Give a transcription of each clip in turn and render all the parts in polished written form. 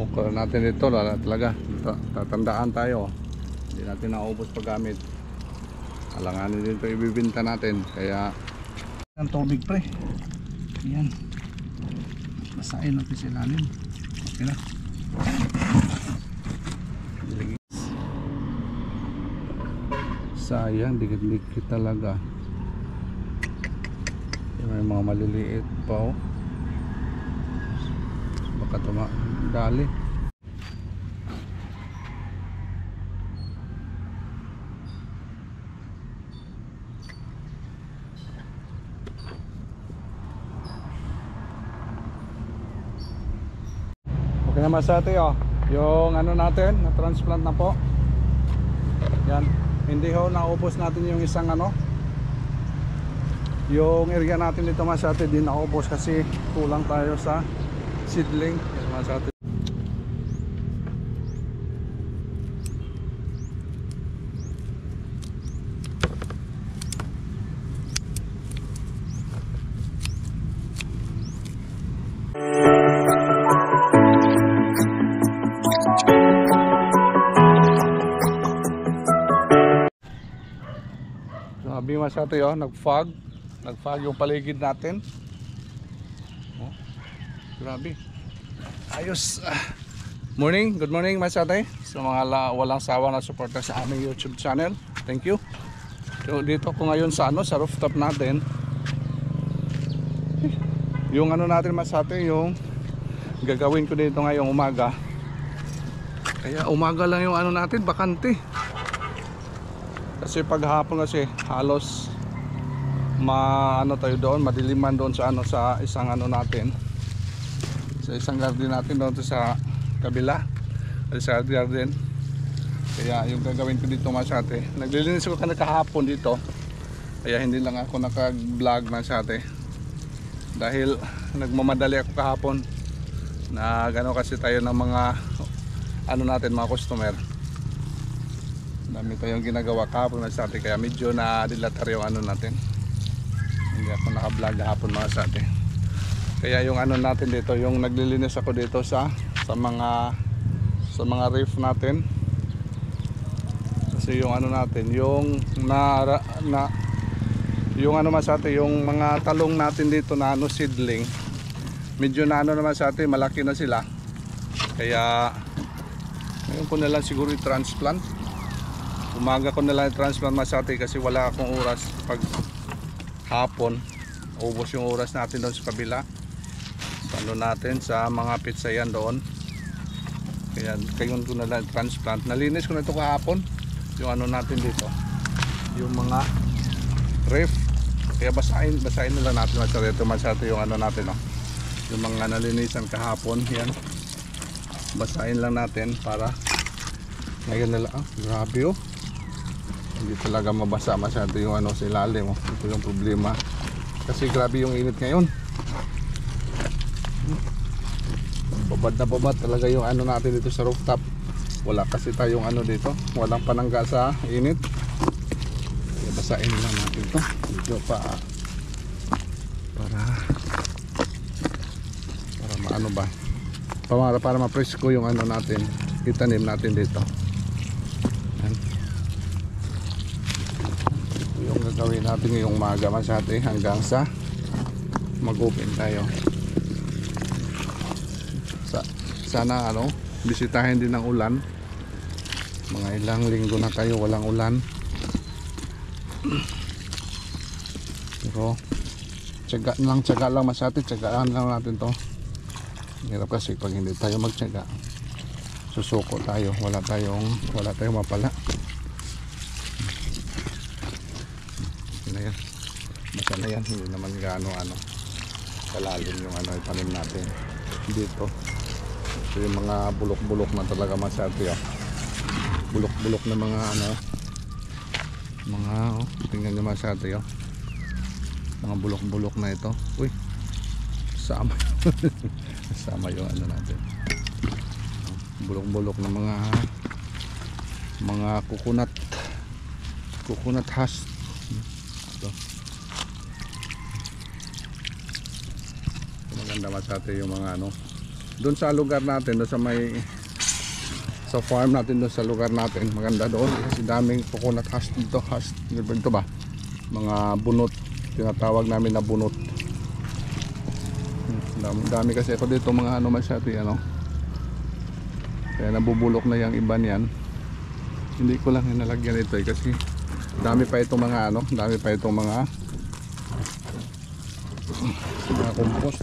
Kung natin ito talaga tatandaan tayo, hindi natin naubos paggamit. Alanganin din ito ibibinta natin. Kaya ang tubig pre, yan, basahin natin sa ilalim. Okay na. Sayang, dikit-dikit talaga. May mga maliliit pa, oh. Baka dali. Okay naman sa atin, oh. Yung ano natin, na transplant na po. Yan. Hindi ho naubos natin yung isang ano, yung area natin dito masate din naubos kasi kulang tayo sa seedling. Yan masate. Sabi masate, oh, nag-fog yung paligid natin. Oh, grabe. Ayos. Morning, good morning masate. Sa mga walang sawa na suporta sa aming YouTube channel. Thank you. So, dito ko ngayon sa ano, sa rooftop natin. Yung ano natin masate, yung gagawin ko dito ngayong umaga. Kaya umaga lang yung ano natin, bakante. Kasi paghapon kasi halos ano tayo doon, madiliman doon sa ano, sa isang ano natin, sa isang garden natin doon sa kabila, sa garden. Kaya yung gagawin ko dito masate, naglilinis ko kahapon dito, kaya hindi lang ako naka-vlog masate dahil nagmamadali ako kahapon. Gano kasi tayo ng mga ano natin, mga customer. Dami tayong ginagawa kahapon masate, kaya medyo na-dilatar yung ano natin. Hindi ako naka-vlog kahapon masate. Kaya yung ano natin dito, yung naglilinis ako dito sa mga reef natin. Kasi yung ano natin, yung yung ano masate, yung mga talong natin dito na ano, seedling, medyo na ano naman sa atin, malaki na sila. Kaya ngayon ko na lang siguro i-transplant. Umaga ko na lang i-transplant masate kasi wala akong oras. Pag hapon, ubos yung oras natin doon sa kabila, sa ano natin, sa mga pizzayan doon. Kaya kayon ko na lang i-transplant. Nalinis ko na ito kahapon, yung ano natin dito, yung mga ref. Kaya basahin na lang natin masate yung ano natin, oh. Yung mga nalinisan kahapon, yan, basahin lang natin para ngayon na lang. Grabe, oh, hindi talaga mabasa masyado yung ano sa ilalim, oh. Ito yung problema kasi grabe yung init ngayon. Babad na babad talaga yung ano natin dito sa rooftop. Wala kasi tayong ano dito, walang panangga sa init. Kaya basahin lang natin ito dito para maano ba, para ma-presko yung ano natin, itanim natin dito. Yan. Yung gagawin natin ngayong umaga masate hanggang sa mag-open tayo. Sana ano, bisitahin din ng ulan. Mga ilang linggo na tayo walang ulan. Pero tiyaga lang masate, tiyagaan lang natin to. Hirap kasi pag hindi tayo magtiyaga, susuko tayo, wala tayong mapala. Na yan, basta na yan, hindi naman gaano kalalim yung ano itanim natin dito. So yung mga bulok-bulok na talaga masate, oh. Bulok-bulok na mga oh, tingnan nyo masate, oh. Mga bulok-bulok na ito. Uy, sama sama yung ano natin, bulok-bulok na mga coconut husk. Ito maganda masate yung mga ano, Doon sa lugar natin, doon sa may sa farm natin, doon sa lugar natin, maganda doon kasi daming coconut husk dito. Husk dito ba, mga bunot, tinatawag namin na bunot. Dami kasi ako dito mga ano masyado ano, kaya nabubulok na yung iba niyan. Hindi ko lang nalagyan ito kasi dami pa itong mga ano, dami pa itong mga compost,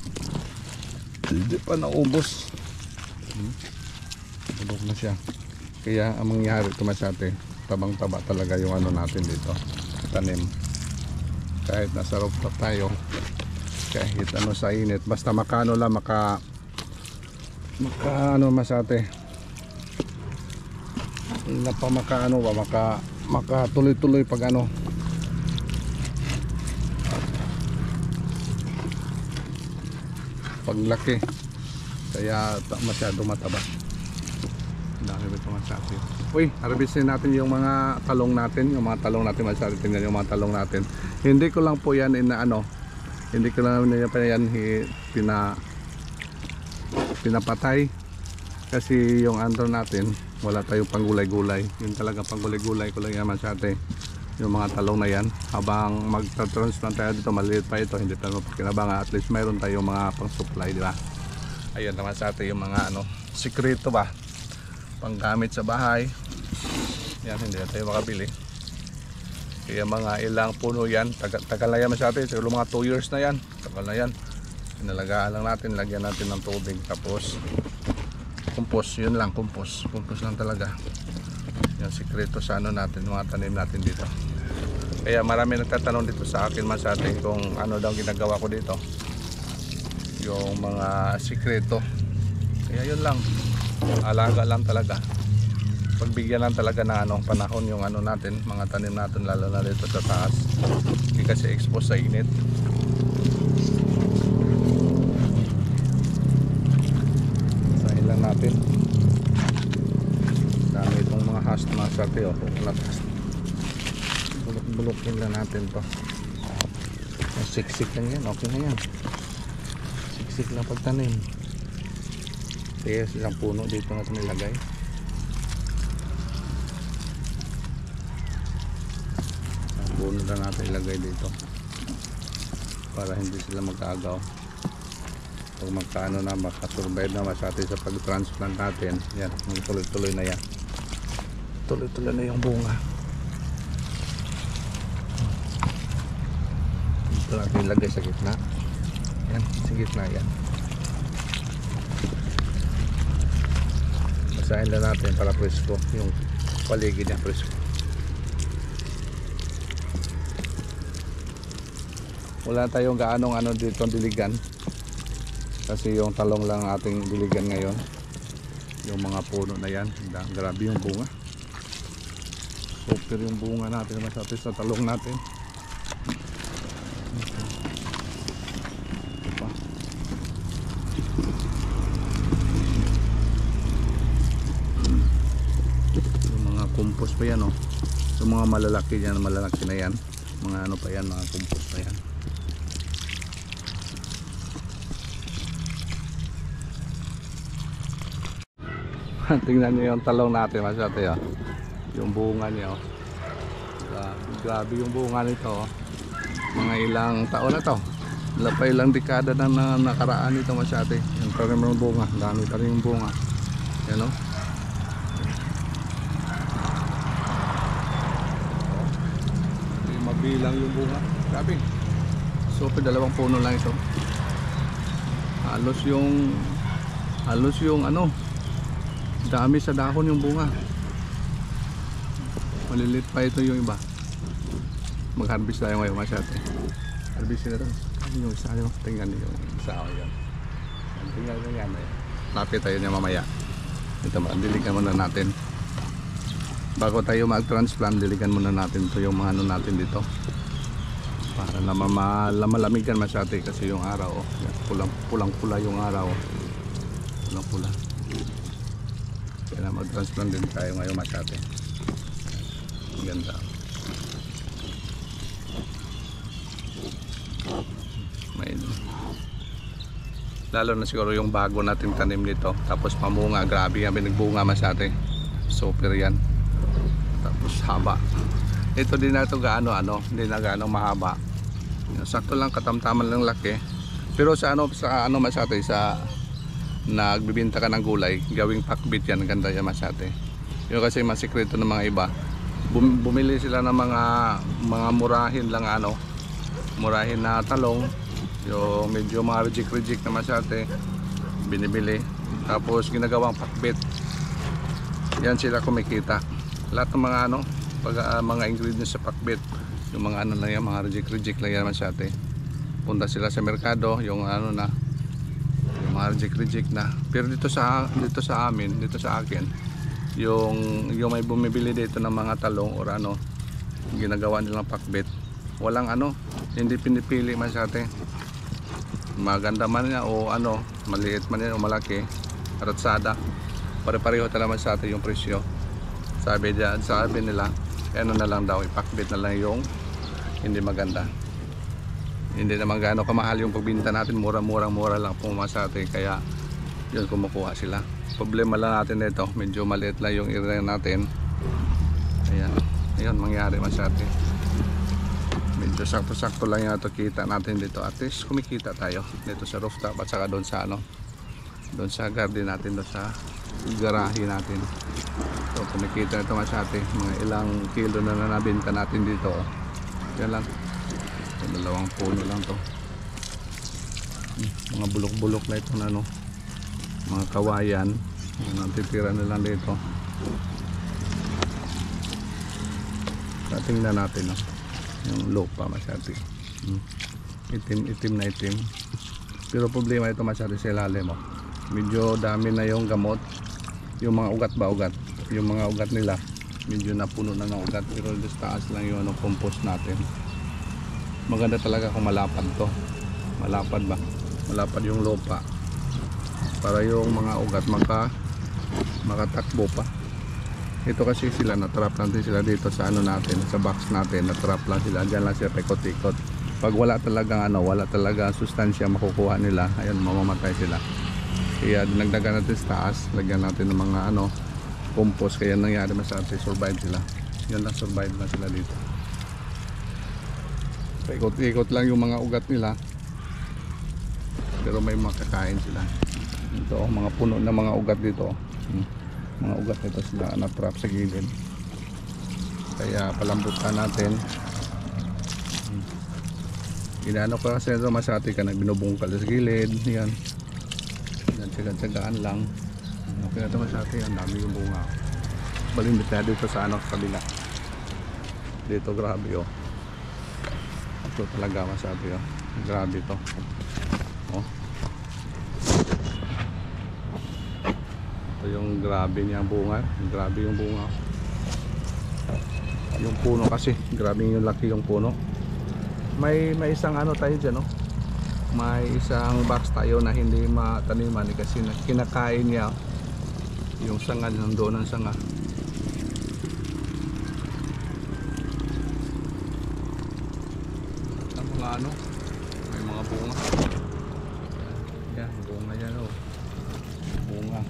hindi pa naubos. Bulok na siya. Kaya ang mangyari ito masyate, tabang taba talaga yung ano natin dito, tanim. Kahit nasa rooftop tayo, kahit ano sa init, basta makano lang, maka ano masyate, napamakaano ba, maka tuloy-tuloy pag ano. Paglaki, kaya masyado mataba. Dami ba ito masyado. Uy, harvestin natin yung mga talong natin. Yung mga talong natin masyado. Tingnan yung mga talong natin. Hindi ko lang po yan inaano, hindi ko lang yan pinapatay. Kasi yung andro natin, wala tayong panggulay-gulay. Yung talaga panggulay-gulay ko lang yan masyado. Yung mga talong na yan. Habang mag-transplant tayo dito, maliit pa ito, hindi tayo mapakinabang. At least mayroon tayong mga pang-supply, di ba? Ayun naman sa atin yung mga ano, sikreto ba, panggamit sa bahay. Yan, hindi na tayo makabili. Kaya mga ilang puno yan, tagal na yan masyado, siguro mga 2 years na yan, tagal na yan. Pinalagaan lang natin, lagyan natin ng tubig, tapos compost, yun lang, compost lang talaga. Yung sikreto sa ano natin, mga tanim natin dito. Kaya marami nagtatanong dito sa akin masyado kung ano daw ginagawa ko dito, yung mga sikreto. Kaya yun lang, alaga lang talaga, pagbigyan lang talaga na anong panahon yung ano natin, mga tanim natin, lalo na dito sa taas, hindi kasi expose sa init. Sahin lang natin, dami itong mga husk mga sarte, o bulok-bulokin lang natin to. Siksik lang yan, okay na yan, siksik lang pagtanim. Kaya isang puno dito natin nilagay. Isang puno na natin ilagay dito para hindi sila mag-aagaw. Pag magkaano na, makasurvive na masyati sa pag-transplant natin. Yan, tuloy-tuloy na yan. Tuloy-tuloy na yung bunga. Dito natin ilagay sa gitna. Yan, sa gitna yan. Basahin lang natin para presko, yung paligid niya presko. Wala tayong gaanong ano dito diligan, kasi yung talong lang ating diligan ngayon. Yung mga puno na yan, grabe yung bunga, super yung bunga natin masyado sa talong natin. Compost pa yan, oh. Yung mga malalaki yan, malalaki na yan, mga ano pa yan, mga compost pa yan. Tingnan nyo yung talong natin masyado, oh. Yung bunga niya, oh. Grabe yung bunga nito, oh. Mga ilang taon na to, wala pa ilang dekada na nakaraan nito masyado. Yung tarim ng bunga, dami pa rin yung bunga yan, oh. Bilang yung bunga, grabe. So, dalawang puno lang ito. Halos yung ano, dami sa dahon yung bunga. Malilit pa ito yung iba. Mag-harvest tayo ngayon masyado. Harvestin na ito. Yung isa nyo, tingnan nyo yung isa ko yan. Tingnan nyo yan. Lapit tayo niya mamaya. Ito, diligan muna natin. Bago tayo mag-transplant, diligan muna natin ito yung mga ano natin dito. Para na malamigan masyado kasi yung araw, oh. Pulang-pula yung araw. Pulang-pula. Kaya mag-transplant din tayo ngayon masyado. Ganda. May Lalo na siguro yung bago nating tanim nito. Tapos pamunga, grabe yan, binagbunga masate. Super yan. Tapos haba. Ito din na ito gaano hindi na gaano mahaba. Sakto lang, katamtaman lang laki. Pero sa masate, sa nagbibinta ka ng gulay, gawing pakbit yan, ganda yan masate. Yung kasi masikreto ng mga iba. Bumili sila ng mga murahin lang murahin na talong. Yung medyo mga reject na masate, binibili. Tapos ginagawang pakbit. Yan sila kumikita. Lahat ng mga ingredients sa pakbit, yung mga lang yan, mga reject lang yan masate. Punta sila sa merkado, yung yung mga reject na. Pero dito sa amin, dito sa akin, yung may bumibili dito ng mga talong or ginagawa nilang pakbit. Walang hindi pinipili masate. Maganda man niya o maliit man yan o malaki, ratsada, pare-pareho talaga masate yung presyo. Sabi nila, na lang daw, ipakbit na lang yung hindi maganda. Hindi naman gaano kamahal yung pagbinta natin, mura lang po masate, kaya yun kumukuha sila. Problema lang natin nito, medyo maliit lang yung area natin. Ayun mangyari masate. Medyo sakto-sakto lang yung kita natin dito. At least kumikita tayo dito sa rooftop at saka doon sa garden natin, doon sa garahe natin. So kumikita nito masate, mga ilang kilo na nabenta natin dito. Yan lang. So, 2 puno lang to. Mga bulok-bulok na ito mga kawayan. Natitira na lang dito. Tingnan natin yung lupa masate. Itim na itim. Pero problema ito masate sa ilalim medyo dami na yung gamot. Yung mga ugat yung mga ugat nila medyo napuno na ng ugat, pero sa taas lang yung compost natin. Maganda talaga kung malapad to. Malapad yung lupa para yung mga ugat makatakbo pa. Ito kasi sila, natrap natin sila dito sa natin, sa box natin, natrap lang sila, dyan lang sila paikot-ikot. Pag wala talagang sustansya makukuha nila, ayun, mamamatay sila. Kaya dinagdagan natin sa taas, lagyan natin ng mga compost, kaya nangyari masate, survive sila. Yun lang, survive na sila dito. Paikot-ikot lang yung mga ugat nila, pero may makakain sila. Ito, mga puno na mga ugat dito. Mga ugat nito sila na-trap sa gilid, kaya palambutan natin. Inaano ko kasi ito masate ka, binubungkal sa gilid. Yan tsagaan lang. Okay na ito masate, ang dami yung bunga. Balimbit na dito sa kabila dito, grabe ito talaga masate grabe ito. Yung grabe niya bunga, grabe yung bunga. Yung puno kasi, grabe yung laki yung puno. May isang tayo dyan may isang box tayo na hindi mataniman kasi kinakain niya yung sanga, nandoon ang sanga. Ang mga may mga bunga. Yan, bunga yan bunga.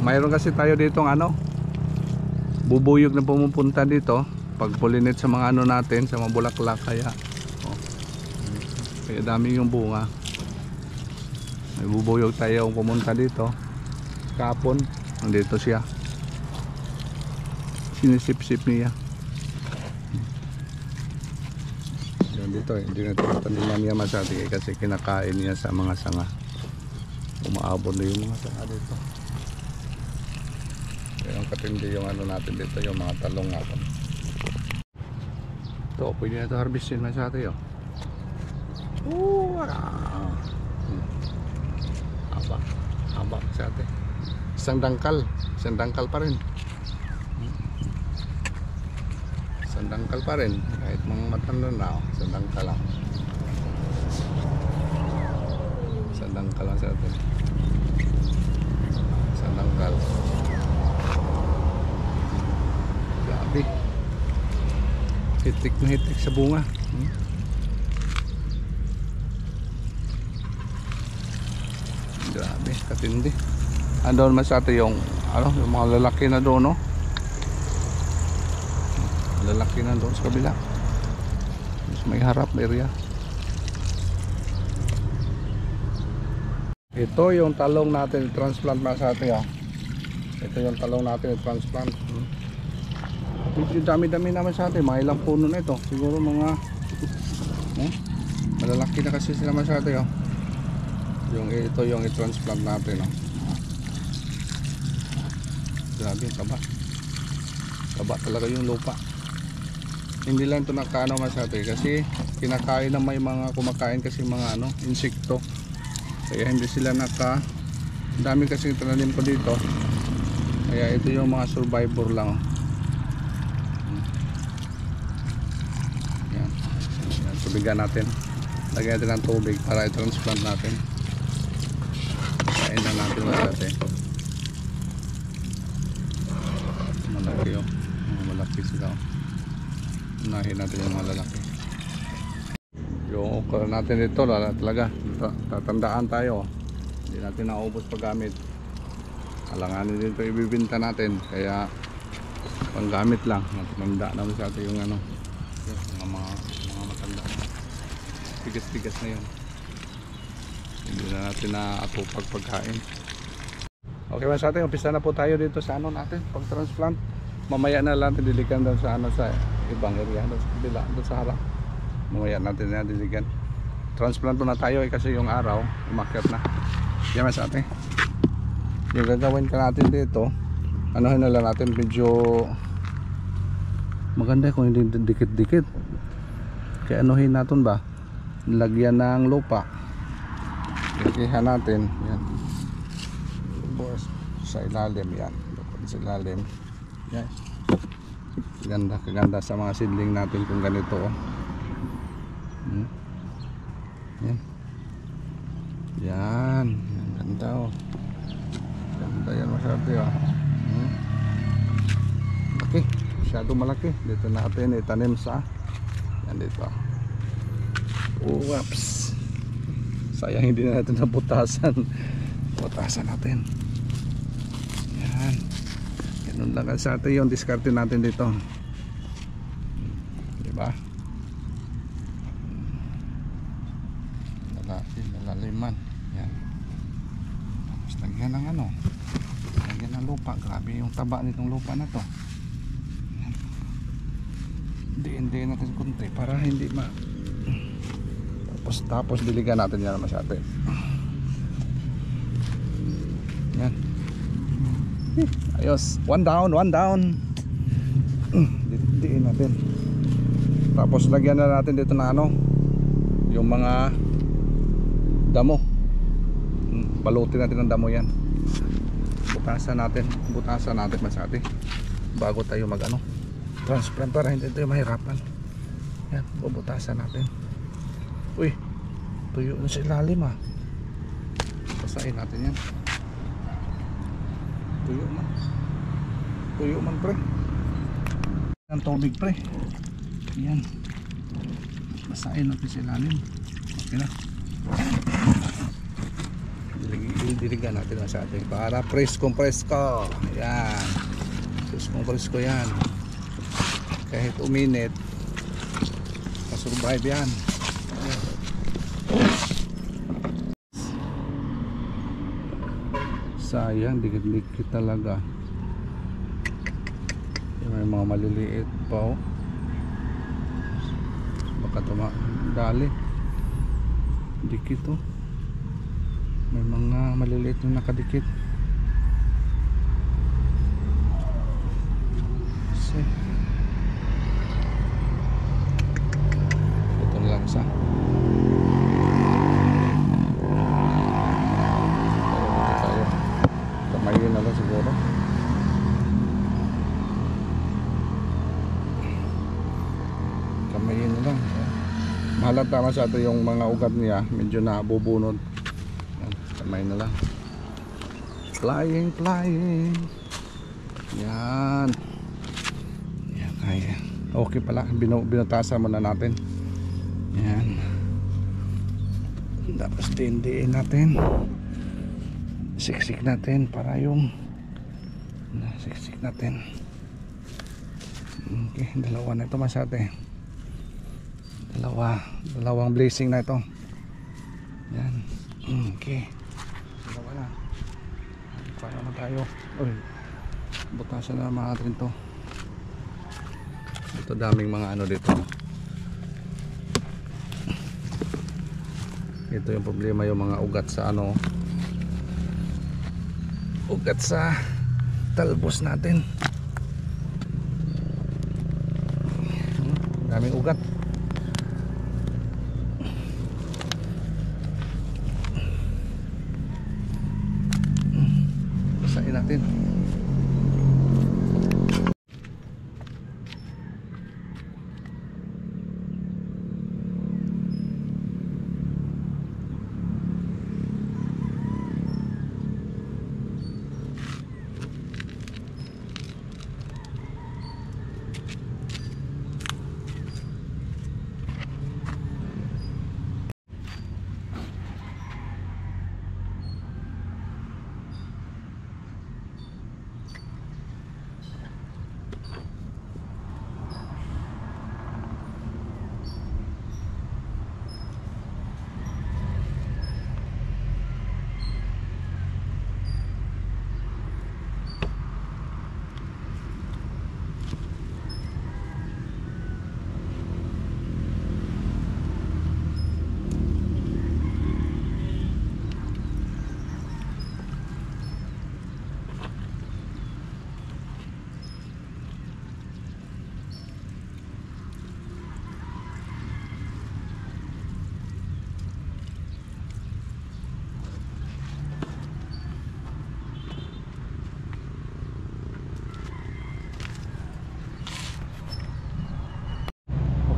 Mayroon kasi tayo ditong bubuyog na pumupunta dito pag pollinate sa mga natin, sa mga bulaklak, kaya dami yung bunga. May bubuyog tayo pumunta dito kapon, nandito siya, sinisip-sip niya. Dito hindi na taniman niya masati kasi kinakain niya sa mga sanga. Umaabot na yung mga sanga dito. Kaya yung katindi yung natin dito, yung mga talong natin. Ito, pwede na ito harvestin masati haba masati. Isang dangkal pa rin. Sandangkal pa rin kahit mga matanda na sandangkal lang. Sandangkal lang sa atin. Sandangkal. Grabe. Hitik na hitik sa bunga. Grabe, katindi. Andun mas ate yung yung mga lalaki na doon, no? Lalaki na doon sa kabila. Mas may harap area. Ito yung talong natin transplant mas ate, ah. Ito yung talong natin transplant. Medyo dami-dami naman sa atin, mga ilang puno na ito. Siguro mga malalaki na kasi sila mas ate, oh. Ito yung i-transplant natin, oh. Grabe, taba. Taba talaga yung lupa. Hindi lang ito nakaano mas ate, kasi kinakain na may mga kumakain kasi mga insekto. Kaya hindi sila dami kasi tinanim ko dito. Kaya ito yung mga survivor lang, oh. Yan. Yan, tubigan natin. Lagyan natin ng tubig para i-transplant natin. Kain na natin natin. Malaki, oh. Malaki sila, oh. Unahin natin yung malalaki. Yung okra natin dito talaga tatandaan tayo, hindi natin naubos paggamit. Alanganin dito ibibinta natin, kaya panggamit lang. Matanda naman sa atin yung mga matanda, tigas-tigas na yun, hindi na natin naatupag pagkain. Okay man sa atin, umpisa na po tayo dito sa natin pag transplant. Mamaya na lang diligan doon sa sa ibang area, doon sa kabila, doon sa harap. Mamaya natin na diligan. Transplant na tayo kasi yung araw umakyat na. Yan sa atin. Yung gagawin ka natin dito, anuhin na lang natin, medyo maganda kung hindi dikit-dikit. Kaya anuhin natin ba, lagyan ng lupa. Ikihan natin yan. Boss, sa ilalim yan, sa ilalim yan. Kaganda sa mga seedling natin kung ganito, oh. Yan. Yan. Ganda, oh. Ganda yan masyado, oh. Malaki. Masyado malaki. Dito natin itanim sa yan dito. Oops. Sayang hindi na natin nabutasan. Butasan natin. Yan. Ganun lang sa atin yung diskarte natin dito. Diba? Laliman. Yan. Tapos lagyan ng lagyan ng lupa. Grabe yung taba nitong lupa na to. Hindi natin kunti para hindi tapos diligan natin yan masyado. Yan. Ayos. One down. Diin natin. Tapos lagyan na natin dito na yung mga damo. Balutin natin ng damo yan. Butasan natin masati bago tayo transplant para hindi tayo mahirapan. Yan, bubutasan natin. Uy, tuyo na sa ilalim, ah. Basahin natin yan. Tuyo man pre. Ang tubig pre. Yan, basahin natin sa ilalim. Okay na. Diligan natin sa atin para presko. Yan, presko yan. Kahit uminit, kasurvive yan. Sayang, dikit-dikit talaga. May mga maliliit pa, oh. Baka dali dikit, oh. May mga maliliit na nakadikit. Ito lang sa kamayin na lang siguro. Kamayin na lang. Mahalata masyado yung mga ugat niya, medyo nabubunod. Kamay na lang. Flying. Yan. Yan, kaya. Okay pala, binutasan muna natin. Yan. Tapos dindiin natin. Siksik natin para yung siksik natin. Okay, dalawa na ito masate. Dalawang blazing na ito. Yan. Okay. Dalawa na. Para naman tayo. Uy. Butasan na natin to. Ito daming mga ano dito. Ito yung problema, yung mga ugat sa ano. Ugat sa talbos natin. Daming ugat. Basahin natin.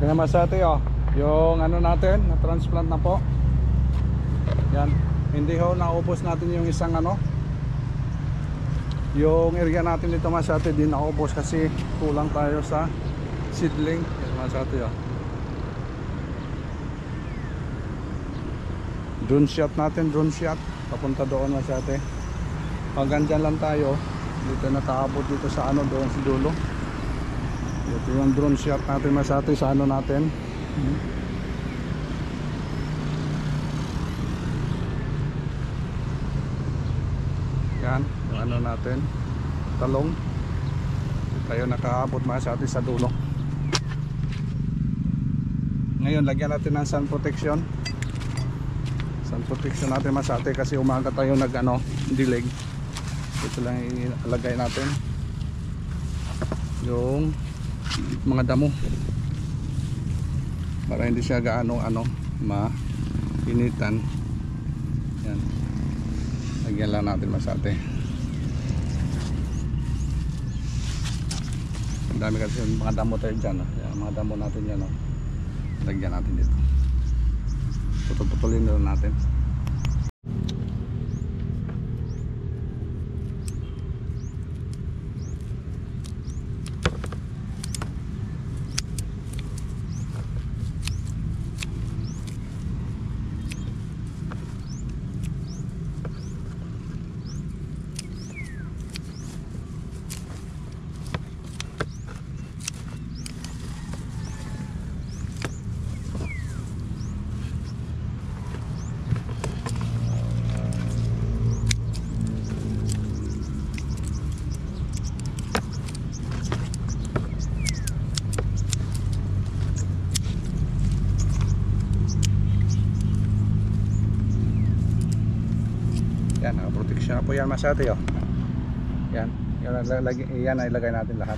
Okay naman sa ate, oh. Yung ano natin, na transplant na po. Yan. Hindi ho naubos natin yung isang ano. Yung area natin dito mas ate din naubos kasi kulang tayo sa seedling. Yan mas ate, oh. Drone shot natin, drone shot. Papunta doon mas ate. Hanggang dyan lang tayo. Dito nakaabot dito sa ano doon sa dulo. Ito yung drone shot natin masate sa ano natin. Yan, yung ano natin. Talong. Tayo nakaabot masate sa dulo. Ngayon lagyan natin ng sun protection. Sun protection natin masate kasi umaga tayo nag ano, dilig. Ito lang ilagay natin. Yung mga damo para hindi siya gaano mainitan. Yan, lagyan lang natin masate. Ang dami kasi mga damo tayo dyan, yan, mga damo natin yan, lagyan natin dito, putol-putulin na natin. Yan, naka-protection na po yan masate, oh. Yan, yan na ilagay natin lahat.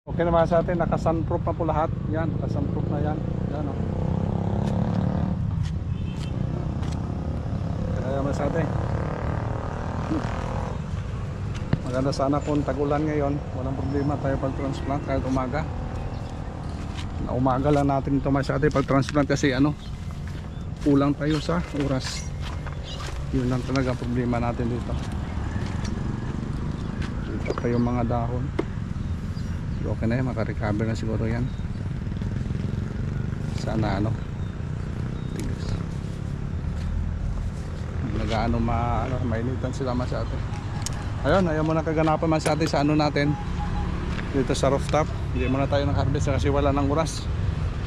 Okay na masate, naka-sunproof na po lahat. Yan, naka-sunproof na yan. Yan, oh. Kaya masate. Maganda sana kung tagulan ngayon. Walang problema tayo pag-transplant kahit umaga. Na umaga lang natin ito masate pag-transplant kasi ano, kulang tayo sa oras. Yun lang talaga problema natin dito. Dito pa yung mga dahon. Okay na yan, makarecover na siguro yan. Sana ano, tigas. Nagaano mainitan sila masyado. Ayun, ayaw mo na kaganapan masyado sa ano natin dito sa rooftop. Hindi muna tayo nag-harvest kasi wala ng oras.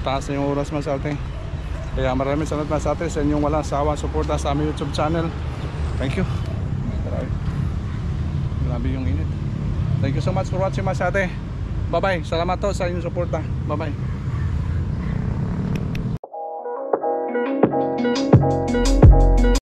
Taas na yung oras masyado. Kaya maraming salamat masyado sa inyong walang sawang suporta sa aming YouTube channel. Thank you. Grabe yung init. Thank you so much for watching masyado. Bye bye. Salamat to sa inyong suporta. Bye bye.